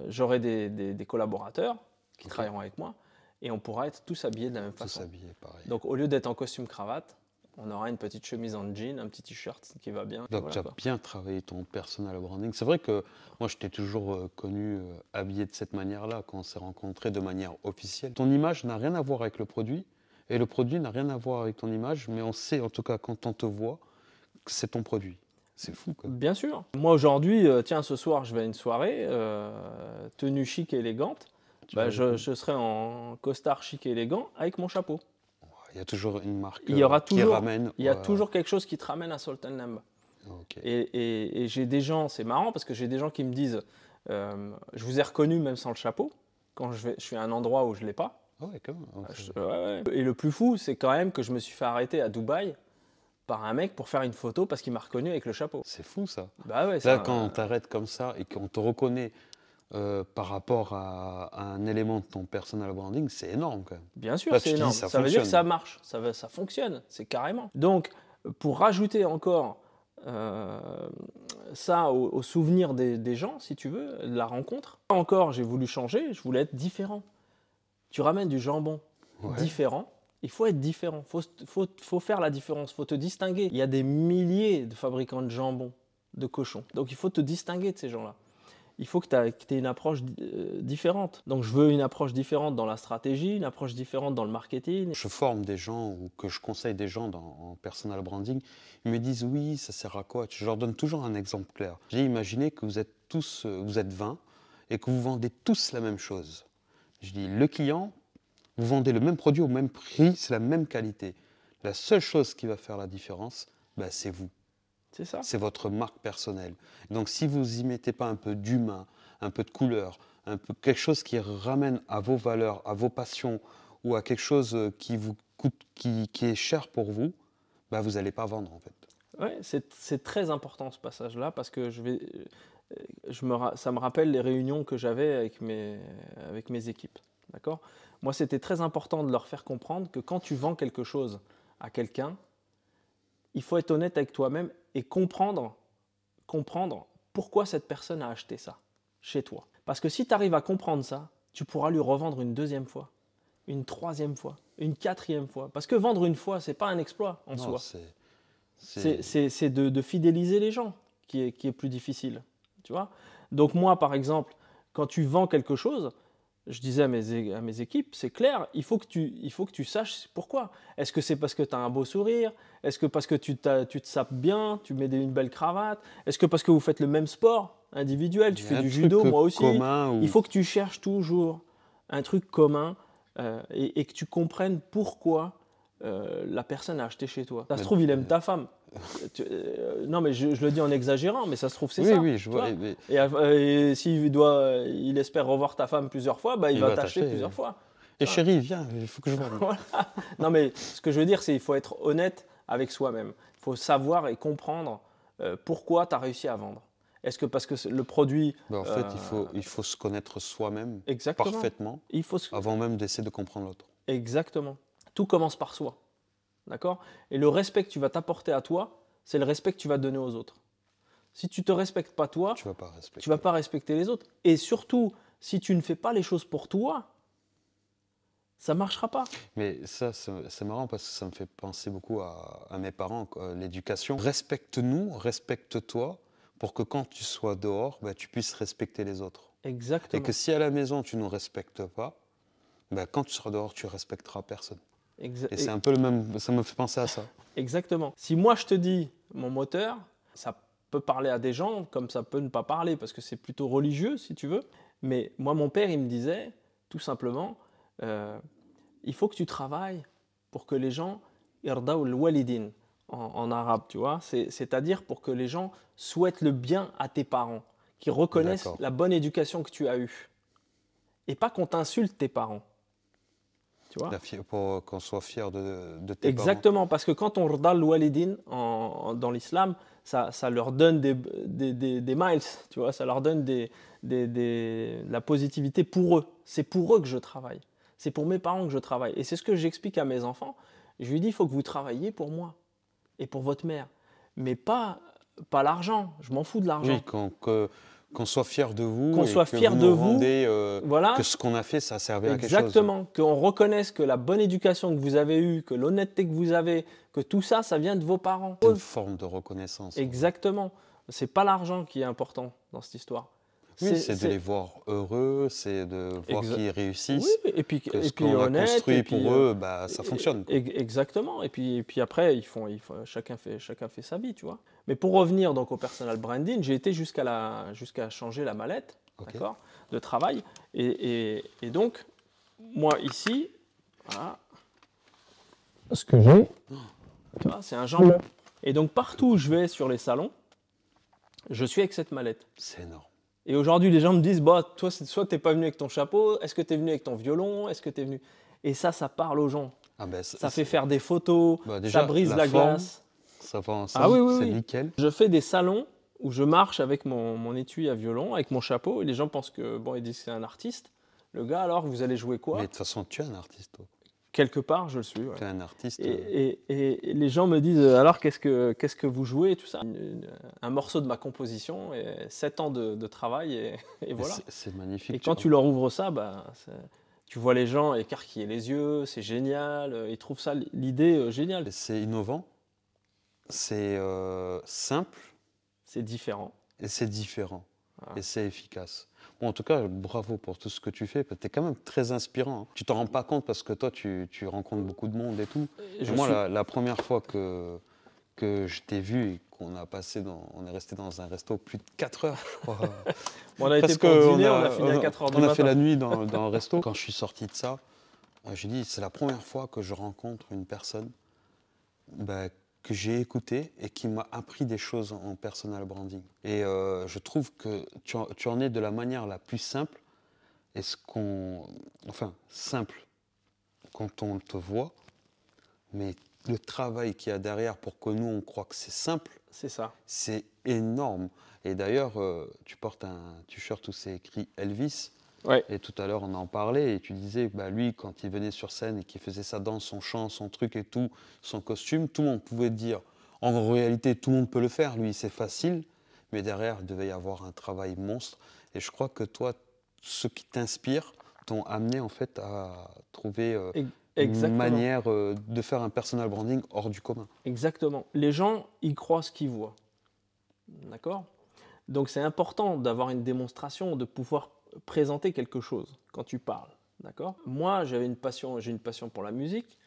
j'aurai des collaborateurs qui travailleront avec moi et on pourra être tous habillés de la même façon. Pareil. Donc au lieu d'être en costume cravate, on aura une petite chemise en jean, un petit t-shirt qui va bien. Donc tu as bien travaillé ton personal branding. C'est vrai que moi je t'ai toujours connu habillé de cette manière-là quand on s'est rencontrés de manière officielle. Ton image n'a rien à voir avec le produit et le produit n'a rien à voir avec ton image, mais on sait en tout cas quand on te voit que c'est ton produit. C'est fou quoi. Bien sûr. Moi aujourd'hui, tiens ce soir je vais à une soirée, tenue chic et élégante. Je serai en costard chic et élégant avec mon chapeau. Il y a toujours une marque qui ramène. Il y a toujours quelque chose qui te ramène à Salt & Lamb. Okay. Et j'ai des gens, c'est marrant parce que j'ai des gens qui me disent je vous ai reconnu même sans le chapeau quand je suis à un endroit où je ne l'ai pas. Ah ouais, quand même. Ouais. Et le plus fou, c'est quand même que je me suis fait arrêter à Dubaï par un mec pour faire une photo parce qu'il m'a reconnu avec le chapeau. C'est fou ça. Bah ouais, là, quand on t'arrête comme ça et qu'on te reconnaît par rapport à un élément de ton personal branding, c'est énorme quand même. Bien sûr, c'est énorme. Ça veut dire que ça marche, ça fonctionne, c'est carrément. Donc, pour rajouter encore ça au souvenir des gens, si tu veux, de la rencontre, encore, j'ai voulu changer, je voulais être différent. Tu ramènes du jambon différent, il faut être différent, faut faire la différence, il faut te distinguer. Il y a des milliers de fabricants de jambon, de cochons, donc il faut te distinguer de ces gens-là. Il faut que tu aies une approche différente. Donc je veux une approche différente dans la stratégie, une approche différente dans le marketing. Je forme des gens ou que je conseille des gens en personal branding, ils me disent oui, ça sert à quoi? Je leur donne toujours un exemple clair. J'ai imaginé que vous êtes 20 et que vous vendez tous la même chose. Je dis le client, vous vendez le même produit au même prix, c'est la même qualité. La seule chose qui va faire la différence, c'est vous. C'est ça. C'est votre marque personnelle. Donc si vous y mettez pas un peu d'humain, un peu de couleur, un peu quelque chose qui ramène à vos valeurs, à vos passions ou à quelque chose qui vous coûte, qui est cher pour vous, vous n'allez pas vendre en fait. Ouais, c'est très important ce passage-là parce que ça me rappelle les réunions que j'avais avec mes équipes. D'accord ? Moi, c'était très important de leur faire comprendre que quand tu vends quelque chose à quelqu'un, il faut être honnête avec toi-même et comprendre pourquoi cette personne a acheté ça chez toi. Parce que si tu arrives à comprendre ça, tu pourras lui revendre une deuxième fois, une troisième fois, une quatrième fois. Parce que vendre une fois, ce n'est pas un exploit en soi. C'est de fidéliser les gens qui est plus difficile. Tu vois ? Donc moi, par exemple, quand tu vends quelque chose, je disais à mes équipes, c'est clair, il faut que tu saches pourquoi. Est-ce que c'est parce que tu as un beau sourire? Est-ce que parce que tu te sapes bien, tu mets une belle cravate? Est-ce que parce que vous faites le même sport individuel, tu fais du judo, moi aussi? Il faut que tu cherches toujours un truc commun et que tu comprennes pourquoi la personne a acheté chez toi. Ça se trouve, il aime ta femme. Non, mais je le dis en exagérant, mais ça se trouve, c'est ça. Oui, je vois. Et s'il espère revoir ta femme plusieurs fois, il va t'acheter plusieurs fois. Et chérie, viens, il faut que je vende. Voilà. Non, mais ce que je veux dire, c'est qu'il faut être honnête avec soi-même. Il faut savoir et comprendre pourquoi tu as réussi à vendre. Est-ce que parce que le produit… En fait, il faut se connaître soi-même parfaitement avant même d'essayer de comprendre l'autre. Exactement. Tout commence par soi. D'accord ? Et le respect que tu vas t'apporter à toi, c'est le respect que tu vas donner aux autres. Si tu ne te respectes pas toi, tu ne vas pas respecter les autres. Et surtout, si tu ne fais pas les choses pour toi, Ça ne marchera pas. Mais ça, c'est marrant parce que ça me fait penser beaucoup à mes parents, l'éducation. Respecte-nous, respecte-toi, pour que quand tu sois dehors, bah, tu puisses respecter les autres. Exactement. Et que si à la maison, tu ne nous respectes pas, bah, quand tu seras dehors, tu ne respecteras personne. Et c'est un peu le même, ça me fait penser à ça. Exactement. Si moi je te dis mon moteur, ça peut parler à des gens comme ça peut ne pas parler parce que c'est plutôt religieux si tu veux. Mais moi mon père il me disait tout simplement, il faut que tu travailles pour que les gens irdaw al-walidin en arabe, tu vois, c'est-à-dire pour que les gens souhaitent le bien à tes parents, qu'ils reconnaissent la bonne éducation que tu as eue et pas qu'on t'insulte tes parents. Tu vois, pour qu'on soit fier de tes parents. Exactement, parce que quand on regarde l'walidin dans l'islam, ça leur donne des miles, tu vois, ça leur donne la positivité pour eux. C'est pour eux que je travaille. C'est pour mes parents que je travaille. Et c'est ce que j'explique à mes enfants. Je lui dis, il faut que vous travailliez pour moi et pour votre mère. Mais pas l'argent. Je m'en fous de l'argent. Oui, qu'on soit fier de vous, qu'on soit fier de vous, voilà, que ce qu'on a fait, ça a servi à quelque chose. Exactement, qu'on reconnaisse que la bonne éducation que vous avez eue, que l'honnêteté que vous avez, que tout ça, ça vient de vos parents. C'est une forme de reconnaissance. Exactement. C'est pas l'argent qui est important dans cette histoire. Oui, c'est de les voir heureux, c'est de voir qu'ils réussissent. Oui, et puis ce qu'on a construit pour eux, bah, ça fonctionne. Exactement. Et puis après, chacun fait sa vie, tu vois. Mais pour revenir donc au personal branding, j'ai été jusqu'à changer la mallette, d'accord, de travail. Et donc, moi ici, voilà, ce que j'ai, tu vois, c'est un jambon. Et donc partout où je vais sur les salons, je suis avec cette mallette. C'est énorme. Et aujourd'hui, les gens me disent, bah, toi, soit tu n'es pas venu avec ton chapeau, est-ce que tu es venu avec ton violon, est-ce que tu es venu... Et ça parle aux gens. Ah ben, ça fait faire des photos, déjà, ça brise la glace. Ça va ensemble, c'est nickel. Je fais des salons où je marche avec mon étui à violon, avec mon chapeau, et les gens pensent que, bon, ils disent que c'est un artiste. Le gars, alors, vous allez jouer quoi? Mais de toute façon, tu es un artiste, toi. Quelque part, je le suis. Ouais. Tu es un artiste. Et les gens me disent, alors qu'est-ce que vous jouez et tout ça, un morceau de ma composition, et 7 ans de travail, et voilà. C'est magnifique. Et quand tu leur ouvres ça, bah, tu vois les gens écarquiller les yeux, c'est génial, ils trouvent ça, l'idée géniale. C'est innovant, c'est simple. C'est différent. Et c'est différent. Voilà. Et c'est efficace. Bon, en tout cas, bravo pour tout ce que tu fais. Tu es quand même très inspirant. Hein. Tu t'en rends pas compte parce que toi, tu rencontres beaucoup de monde et tout. Et moi, la première fois que je t'ai vu et qu'on a passé on est resté dans un resto plus de 4 heures, je crois. Bon, on a été pour dîner, on a fini à 4 heures du matin. On a fait la nuit dans le resto. Quand je suis sorti de ça, j'ai dit, c'est la première fois que je rencontre une personne que j'ai écouté et qui m'a appris des choses en personal branding. Et je trouve que tu en es de la manière la plus simple. Et simple quand on te voit, mais le travail qu'il y a derrière pour que nous, on croit que c'est simple, c'est ça. C'est énorme. Et d'ailleurs, tu portes un t-shirt où c'est écrit Elvis. Ouais. Et tout à l'heure, on en parlait et tu disais, lui, quand il venait sur scène et qu'il faisait sa danse, son chant, son truc et tout, son costume, tout le monde pouvait dire, en réalité, tout le monde peut le faire, lui, c'est facile, mais derrière, il devait y avoir un travail monstre. Et je crois que toi, ce qui t'inspire t'ont amené en fait à trouver une manière de faire un personal branding hors du commun. Exactement. Les gens, ils croient ce qu'ils voient. D'accord ? Donc c'est important d'avoir une démonstration, de pouvoir présenter quelque chose quand tu parles, d'accord ? Moi, j'ai une passion pour la musique,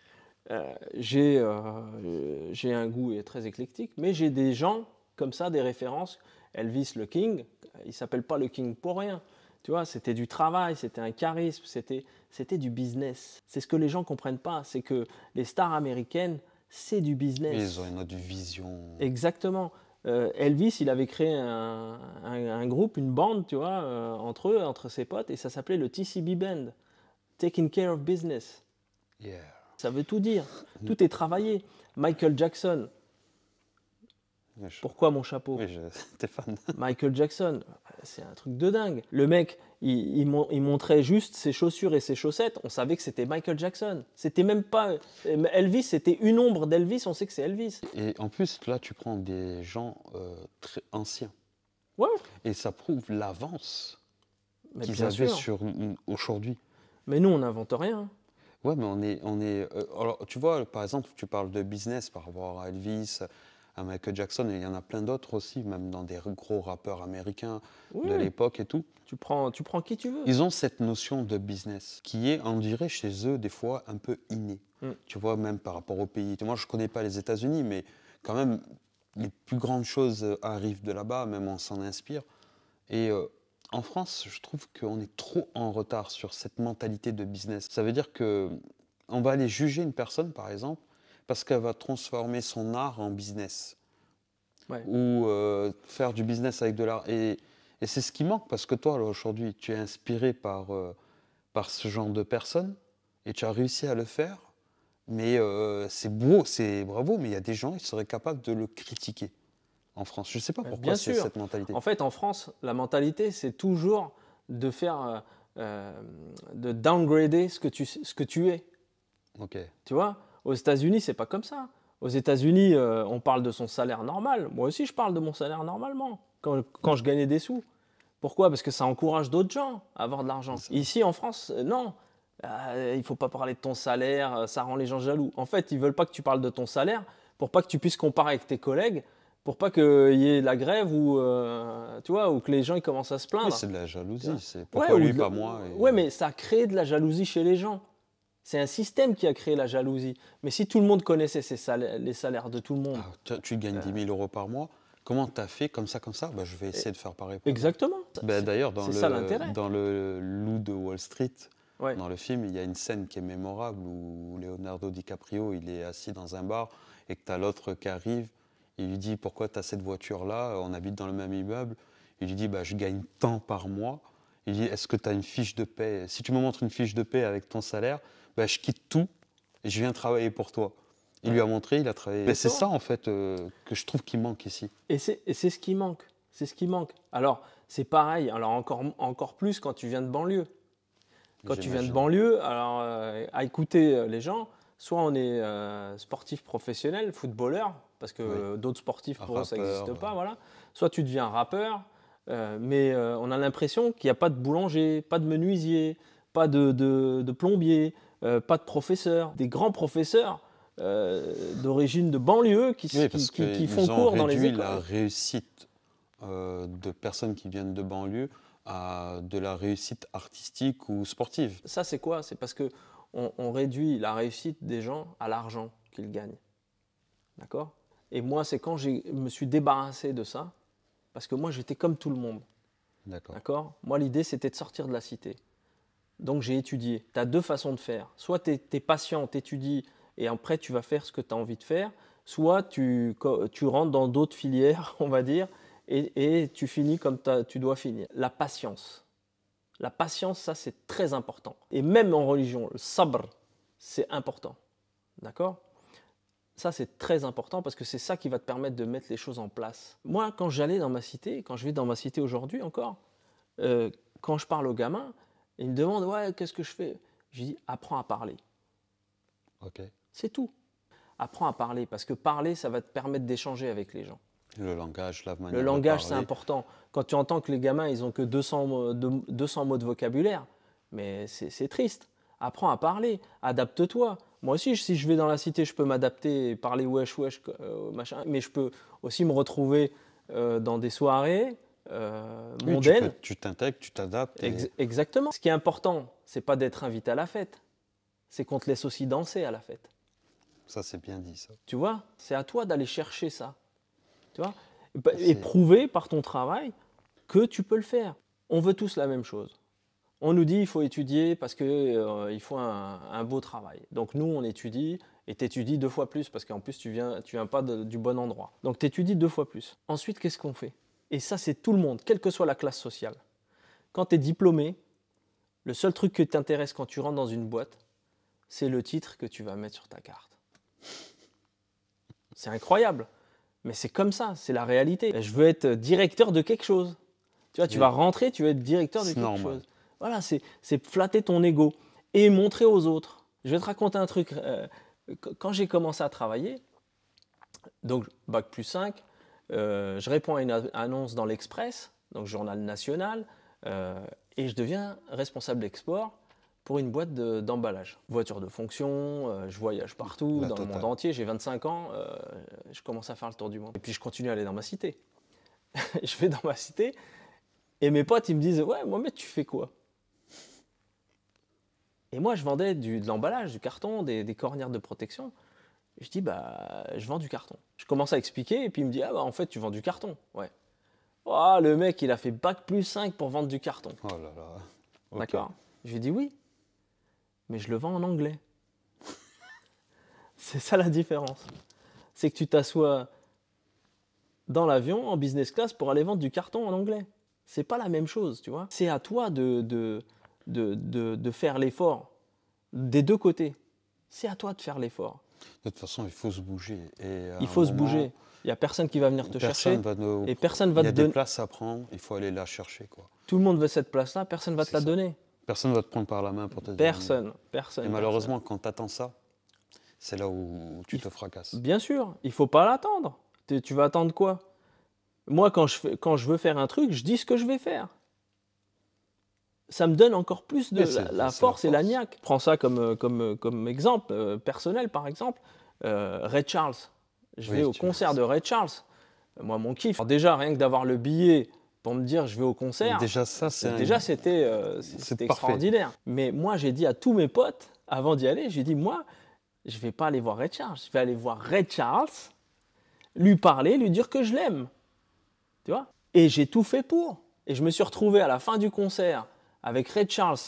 j'ai un goût très éclectique, mais j'ai des gens comme ça, des références. Elvis le King, il s'appelle pas le King pour rien, tu vois, c'était du travail, c'était un charisme, c'était du business. C'est ce que les gens comprennent pas, c'est que les stars américaines, c'est du business. Ils ont une autre vision. Exactement. Elvis, il avait créé un groupe, une bande, tu vois, entre ses potes, et ça s'appelait le TCB Band, Taking Care of Business. Yeah. Ça veut tout dire. Tout est travaillé. Michael Jackson. Pourquoi mon chapeau ? Oui, t'es fan. Michael Jackson, c'est un truc de dingue. Le mec, il montrait juste ses chaussures et ses chaussettes. On savait que c'était Michael Jackson. C'était même pas Elvis, c'était une ombre d'Elvis. On sait que c'est Elvis. Et en plus, là, tu prends des gens très anciens. Ouais. Et ça prouve l'avance qu'ils avaient sur aujourd'hui. Mais nous, on n'invente rien. Ouais, mais alors, tu vois, par exemple, tu parles de business par rapport à Elvis, à Michael Jackson, et il y en a plein d'autres aussi, même dans des gros rappeurs américains de Oui, l'époque et tout. tu prends qui tu veux. Ils ont cette notion de business qui est, on dirait, chez eux, des fois, un peu innée. Mm. Tu vois, même par rapport au pays. Moi, je ne connais pas les États-Unis, mais quand même, les plus grandes choses arrivent de là-bas, même on s'en inspire. Et en France, je trouve qu'on est trop en retard sur cette mentalité de business. Ça veut dire que on va aller juger une personne, par exemple, parce qu'elle va transformer son art en business. Ouais. Ou faire du business avec de l'art. Et c'est ce qui manque, parce que toi, là, aujourd'hui, tu es inspiré par ce genre de personnes, et tu as réussi à le faire. Mais c'est beau, c'est bravo, mais il y a des gens qui seraient capables de le critiquer en France. Je ne sais pas pourquoi Bien c'est sûr. cette mentalité. En fait, en France, la mentalité, c'est toujours de faire, de downgrader ce que tu es. Ok. Tu vois, aux États-Unis, c'est pas comme ça. Aux États-Unis, on parle de son salaire normal. Moi aussi, je parle de mon salaire normalement, quand je gagnais des sous. Pourquoi? Parce que ça encourage d'autres gens à avoir de l'argent. Ici, en France, non. Il ne faut pas parler de ton salaire, ça rend les gens jaloux. En fait, ils ne veulent pas que tu parles de ton salaire pour pas que tu puisses comparer avec tes collègues, pour pas qu'il y ait la grève ou, tu vois, ou que les gens ils commencent à se Oui, plaindre. c'est de la jalousie. C'est Ouais, pourquoi ou lui, de- pas moi. ouais, mais ça crée de la jalousie chez les gens. C'est un système qui a créé la jalousie. Mais si tout le monde connaissait les salaires de tout le monde. Tu gagnes 10 000 euros par mois. Comment tu as fait comme ça, comme ça? Bah, je vais essayer de faire pareil pour moi. Exactement. D'ailleurs, C'est ça l'intérêt. dans le Loup de Wall Street, Ouais. dans le film, il y a une scène qui est mémorable où Leonardo DiCaprio il est assis dans un bar et que tu as l'autre qui arrive. Il lui dit pourquoi tu as cette voiture-là? On habite dans le même immeuble. Il lui dit bah, je gagne tant par mois. Il dit est-ce que tu as une fiche de paie? Si tu me montres une fiche de paie avec ton salaire, bah, je quitte tout et je viens travailler pour toi. Il lui a montré, il a travaillé. Mais c'est ça en fait que je trouve qui manque ici. Et c'est ce qui manque. C'est ce qui manque. Alors, c'est pareil. Alors, encore plus quand tu viens de banlieue. Quand tu viens de banlieue, alors, à écouter les gens, soit on est sportif professionnel, footballeur, parce que d'autres sportifs, pour eux, ça n'existe pas, voilà. Soit tu deviens rappeur, mais on a l'impression qu'il n'y a pas de boulanger, pas de menuisier, pas de plombier, pas de professeur. Des grands professeurs d'origine de banlieue qui font cours dans les écoles. la réussite de personnes qui viennent de banlieue à de la réussite artistique ou sportive. Ça, c'est quoi? C'est parce qu'on réduit la réussite des gens à l'argent qu'ils gagnent. D'accord? Et moi, c'est quand je me suis débarrassé de ça, parce que moi, j'étais comme tout le monde. D'accord? Moi, l'idée, c'était de sortir de la cité. Donc, j'ai étudié. Tu as deux façons de faire. Soit tu es patient, tu étudies, et après, tu vas faire ce que tu as envie de faire. Soit tu rentres dans d'autres filières, on va dire, et tu finis comme tu dois finir. La patience. La patience, ça, c'est très important. Et même en religion, le sabr, c'est important. D'accord? Ça, c'est très important parce que c'est ça qui va te permettre de mettre les choses en place. Moi, quand j'allais dans ma cité, quand je vais dans ma cité aujourd'hui encore, quand je parle aux gamins, ils me demandent « Ouais, qu'est-ce que je fais ?» Je dis « Apprends à parler. » C'est tout. Apprends à parler parce que parler, ça va te permettre d'échanger avec les gens. Le langage, la manière Le langage, c'est important. Quand tu entends que les gamins, ils n'ont que 200 mots de vocabulaire, mais c'est triste. Apprends à parler, adapte-toi. Moi aussi, si je vais dans la cité, je peux m'adapter et parler wesh, machin, mais je peux aussi me retrouver dans des soirées mondaines. Tu t'intègres, tu t'adaptes. Exactement. Ce qui est important, c'est pas d'être invité à la fête, c'est qu'on te laisse aussi danser à la fête. Ça, c'est bien dit, ça. Tu vois, c'est à toi d'aller chercher ça. Tu vois, et prouver par ton travail que tu peux le faire. On veut tous la même chose. On nous dit qu'il faut étudier parce qu'il faut un beau travail. Donc nous, on étudie et tu étudies 2 fois plus parce qu'en plus, tu viens pas du bon endroit. Donc tu étudies 2 fois plus. Ensuite, qu'est-ce qu'on fait? Et ça, c'est tout le monde, quelle que soit la classe sociale. Quand tu es diplômé, le seul truc qui t'intéresse quand tu rentres dans une boîte, c'est le titre que tu vas mettre sur ta carte. C'est incroyable. Mais c'est comme ça, c'est la réalité. Je veux être directeur de quelque chose. Tu vois, tu vas rentrer, tu veux être directeur de quelque chose. Voilà, c'est flatter ton ego et montrer aux autres. Je vais te raconter un truc. Quand j'ai commencé à travailler, donc bac plus 5, je réponds à une annonce dans l'Express, donc journal national, et je deviens responsable d'export pour une boîte d'emballage. Voiture de fonction, je voyage partout, La dans le totale. monde entier. J'ai 25 ans, je commence à faire le tour du monde. Et puis je continue à aller dans ma cité. Je vais dans ma cité et mes potes, ils me disent « Ouais, Mohamed, tu fais quoi ?» Et moi, je vendais de l'emballage, du carton, des cornières de protection. Et je dis « Bah, je vends du carton. » Je commence à expliquer et puis il me dit « Ah bah, en fait, tu vends du carton. » Ouais. Oh, le mec, il a fait bac+5 pour vendre du carton. Oh là là. Ok. D'accord. Je lui dis « Oui, mais je le vends en anglais. » C'est ça la différence. C'est que tu t'assois dans l'avion en business class pour aller vendre du carton en anglais. C'est pas la même chose, tu vois. C'est à toi de faire l'effort des deux côtés. C'est à toi de faire l'effort. De toute façon, il faut se bouger. Et à Il un faut se moment, bouger. Il n'y a personne qui va venir te chercher. Et personne va Il y te a des donner. places à prendre, il faut aller la chercher, quoi. Tout le monde veut cette place-là, personne va te C'est la ça. donner. Personne va te prendre par la main pour te dire. Personne. Et malheureusement, quand tu attends ça, c'est là où tu te fracasses. Bien sûr, il ne faut pas l'attendre. Tu vas attendre quoi? Moi, quand je veux faire un truc, je dis ce que je vais faire. Ça me donne encore plus de la force et la niaque. Prends ça comme exemple personnel, par exemple. Ray Charles. Je vais au concert de Ray Charles. Moi, mon kiff. Alors déjà, rien que d'avoir le billet pour me dire je vais au concert. Déjà, ça, c'était extraordinaire. Mais moi, j'ai dit à tous mes potes, avant d'y aller, j'ai dit moi, je ne vais pas aller voir Ray Charles. Je vais aller voir Ray Charles, lui parler, lui dire que je l'aime. Tu vois? Et j'ai tout fait pour. Et je me suis retrouvé à la fin du concert avec Ray Charles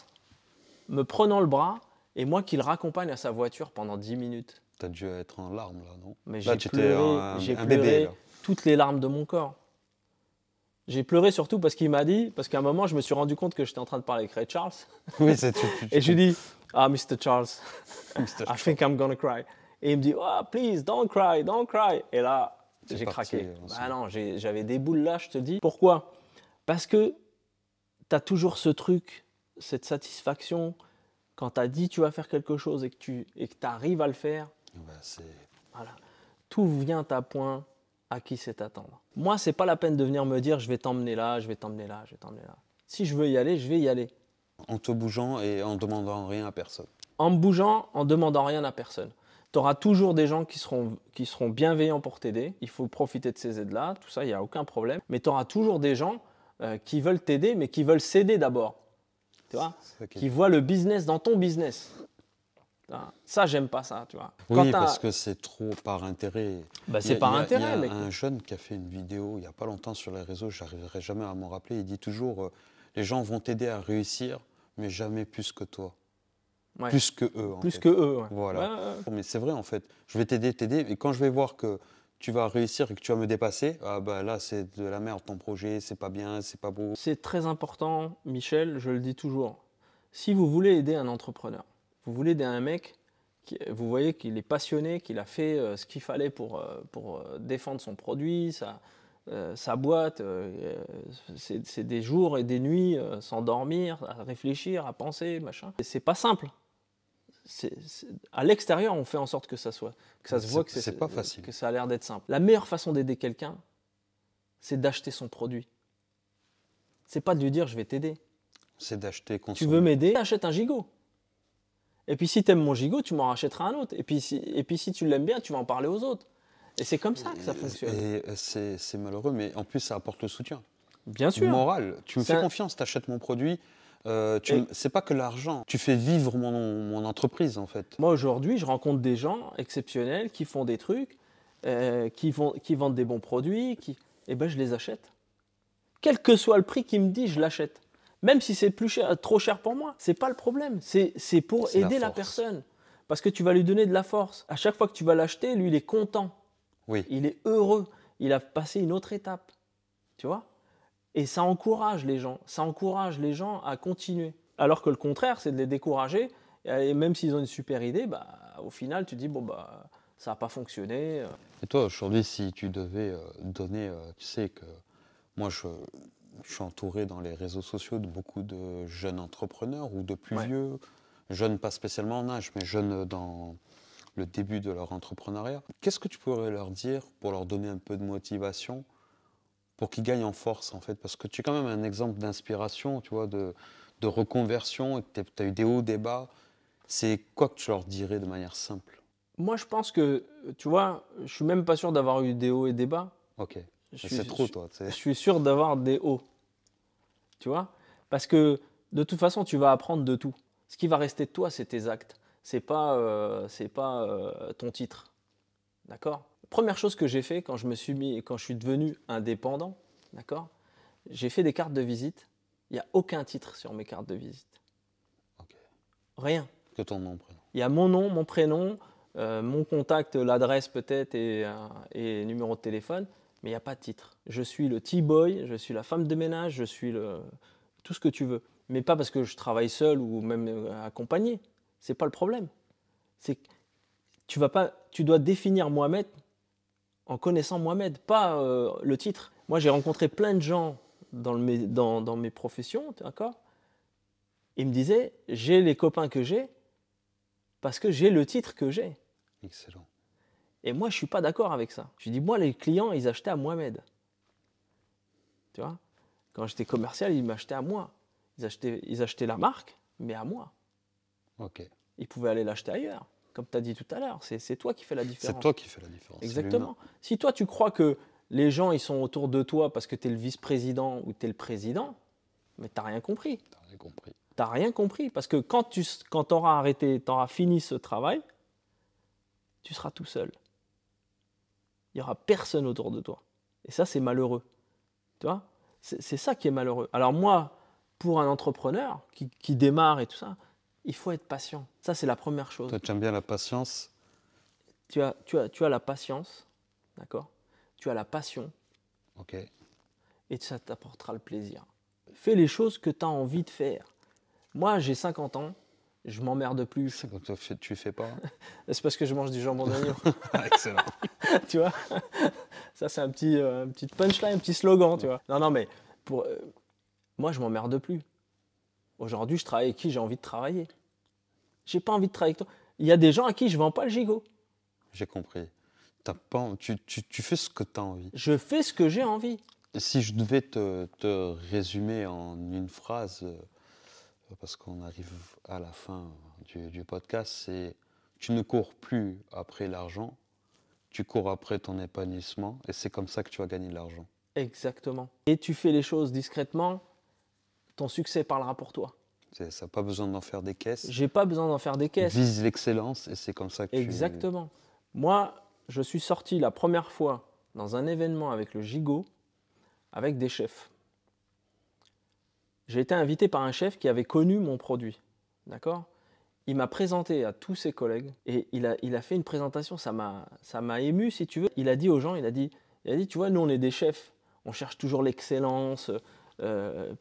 me prenant le bras et moi qui le raccompagne à sa voiture pendant 10 minutes. Tu as dû être en larmes, là, non? Mais là, j'ai pleuré bébé, toutes les larmes de mon corps. J'ai pleuré surtout parce qu'il m'a dit, parce qu'à un moment, je me suis rendu compte que j'étais en train de parler avec Ray Charles. Oui, c'est Et je lui dis, ah, Mr. Charles, I think I'm gonna cry. Et il me dit, oh, please, don't cry, don't cry. Et là, j'ai craqué. Bah non, j'avais des boules là, je te dis. Pourquoi? Parce que tu as toujours ce truc, cette satisfaction, quand tu as dit tu vas faire quelque chose et que tu arrives à le faire. Voilà. Tout vient à point à qui c'est attendre. Moi, c'est pas la peine de venir me dire je vais t'emmener là, je vais t'emmener là, je vais t'emmener là. Si je veux y aller, je vais y aller. En te bougeant et en demandant rien à personne. En me bougeant, en demandant rien à personne. Tu auras toujours des gens qui seront bienveillants pour t'aider. Il faut profiter de ces aides-là, tout ça, il n'y a aucun problème. Mais tu auras toujours des gens qui veulent t'aider, mais qui veulent s'aider d'abord. Tu vois? Qui voient le business dans ton business. Ça, j'aime pas ça, tu vois. Oui, parce que c'est trop par intérêt. Bah, c'est par intérêt. Il y a un jeune qui a fait une vidéo il n'y a pas longtemps sur les réseaux, je n'arriverai jamais à m'en rappeler. Il dit toujours les gens vont t'aider à réussir, mais jamais plus que toi. Ouais. Plus que eux. Plus que eux, ouais. Voilà. Ouais. Mais c'est vrai, en fait. Je vais t'aider, et quand je vais voir que tu vas réussir et que tu vas me dépasser, ah bah là, c'est de la merde ton projet, c'est pas bien, c'est pas beau. C'est très important, Michel, je le dis toujours. Si vous voulez aider un entrepreneur, vous voulez aider un mec, vous voyez qu'il est passionné, qu'il a fait ce qu'il fallait pour défendre son produit, sa boîte, c'est des jours et des nuits sans dormir, à réfléchir, à penser, machin. C'est pas simple. À l'extérieur, on fait en sorte que ça se voit c'est pas facile. que ça a l'air d'être simple. La meilleure façon d'aider quelqu'un, c'est d'acheter son produit. C'est pas de lui dire je vais t'aider. C'est d'acheter, consommer. Tu veux m'aider, achète un gigot. Et puis si tu aimes mon gigot, tu m'en rachèteras un autre. Et puis si tu l'aimes bien, tu vas en parler aux autres. Et c'est comme ça que ça fonctionne. Et c'est malheureux, mais en plus ça apporte le soutien. Bien sûr. Moral. Tu me fais confiance, tu achètes mon produit. C'est pas que l'argent. Tu fais vivre mon entreprise, en fait. Moi, aujourd'hui, je rencontre des gens exceptionnels qui font des trucs, qui vendent des bons produits, et ben, je les achète. Quel que soit le prix qu'ils me disent, je l'achète. Même si c'est trop cher pour moi, c'est pas le problème. C'est pour aider la personne. Parce que tu vas lui donner de la force. À chaque fois que tu vas l'acheter, lui, il est content. Oui. Il est heureux. Il a passé une autre étape. Tu vois? Et ça encourage les gens. Ça encourage les gens à continuer. Alors que le contraire, c'est de les décourager. Et même s'ils ont une super idée, bah, au final, tu dis, bon, bah, ça n'a pas fonctionné. Et toi, aujourd'hui, si tu devais donner, tu sais que moi, je suis entouré dans les réseaux sociaux de beaucoup de jeunes entrepreneurs ou de plus vieux, jeunes pas spécialement en âge, mais jeunes dans le début de leur entrepreneuriat. Qu'est-ce que tu pourrais leur dire pour leur donner un peu de motivation pour qu'ils gagnent en force, en fait? Parce que tu es quand même un exemple d'inspiration, tu vois, de reconversion, et que tu as eu des hauts, des bas. C'est quoi que tu leur dirais de manière simple? Moi, je pense que, tu vois, je suis même pas sûr d'avoir eu des hauts et des bas. Ok, Je mais suis, c'est trop, toi. je suis sûr d'avoir des hauts, tu vois? Parce que de toute façon, tu vas apprendre de tout. Ce qui va rester de toi, c'est tes actes. C'est pas ton titre. D'accord? Première chose que j'ai fait quand quand je suis devenu indépendant, d'accord? J'ai fait des cartes de visite. Il n'y a aucun titre sur mes cartes de visite. Ok. Rien. Que ton nom, prénom. Il y a mon nom, mon prénom, mon contact, l'adresse peut-être et numéro de téléphone, mais il n'y a pas de titre. Je suis le T-boy, je suis la femme de ménage, je suis tout ce que tu veux. Mais pas parce que je travaille seul ou même accompagné. C'est pas le problème. C'est que tu dois définir Mohamed en connaissant Mohamed, pas le titre. Moi, j'ai rencontré plein de gens dans mes professions, d'accord? Ils me disaient, j'ai les copains que j'ai parce que j'ai le titre que j'ai. Excellent. Et moi, je ne suis pas d'accord avec ça. Je dis, moi, les clients, ils achetaient à Mohamed. Tu vois? Quand j'étais commercial, ils m'achetaient à moi. Ils achetaient la marque, mais à moi. Ok. Ils pouvaient aller l'acheter ailleurs. Comme tu as dit tout à l'heure, c'est toi qui fais la différence. C'est toi qui fais la différence. Exactement. Si toi, tu crois que les gens, ils sont autour de toi parce que tu es le vice-président ou tu es le président, mais tu n'as rien compris. T'as rien compris. Tu n'as rien compris. Parce que quand tu auras arrêté, tu auras fini ce travail, tu seras tout seul. Il n'y aura personne autour de toi. Et ça, c'est malheureux. Tu vois? C'est ça qui est malheureux. Alors moi, pour un entrepreneur qui démarre et tout ça, il faut être patient. Ça, c'est la première chose. Toi, tu aimes bien la patience. Tu as la patience, d'accord? Tu as la passion. Ok. Et ça t'apportera le plaisir. Fais les choses que tu as envie de faire. Moi, j'ai 50 ans, je m'emmerde plus. C'est comme toi, tu fais pas. C'est parce que je mange du jambon d'agneau. Excellent. Tu vois? Ça, c'est un petit punchline, un petit slogan, tu vois? Non, mais moi, je m'emmerde plus. Aujourd'hui, je travaille avec qui j'ai envie de travailler. J'ai pas envie de travailler avec toi. Il y a des gens à qui je vends pas le gigot. J'ai compris. Tu fais ce que tu as envie. Je fais ce que j'ai envie. Si je devais te résumer en une phrase, parce qu'on arrive à la fin du podcast, c'est tu ne cours plus après l'argent, tu cours après ton épanouissement, et c'est comme ça que tu vas gagner de l'argent. Exactement. Et tu fais les choses discrètement, ton succès parlera pour toi. Ça n'a pas besoin d'en faire des caisses. J'ai pas besoin d'en faire des caisses. Vise l'excellence, et c'est comme ça que Exactement. Moi, je suis sorti la première fois dans un événement avec le gigot, avec des chefs. J'ai été invité par un chef qui avait connu mon produit. D'accord? Il m'a présenté à tous ses collègues et il a fait une présentation, ça m'a ému si tu veux. Il a dit aux gens, il a dit, tu vois, nous on est des chefs, on cherche toujours l'excellence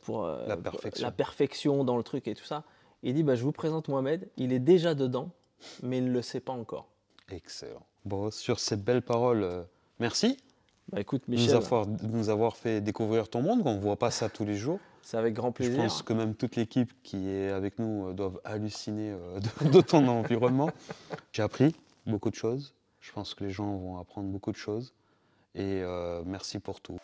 pour la perfection dans le truc et tout ça. Il dit, bah, je vous présente Mohamed, il est déjà dedans, mais il ne le sait pas encore. Excellent. Bon, sur ces belles paroles, merci. Bah, écoute, Michel, de nous avoir fait découvrir ton monde, on ne voit pas ça tous les jours. C'est avec grand plaisir. Je pense que même toute l'équipe qui est avec nous doivent halluciner de ton environnement. J'ai appris beaucoup de choses. Je pense que les gens vont apprendre beaucoup de choses. Et merci pour tout.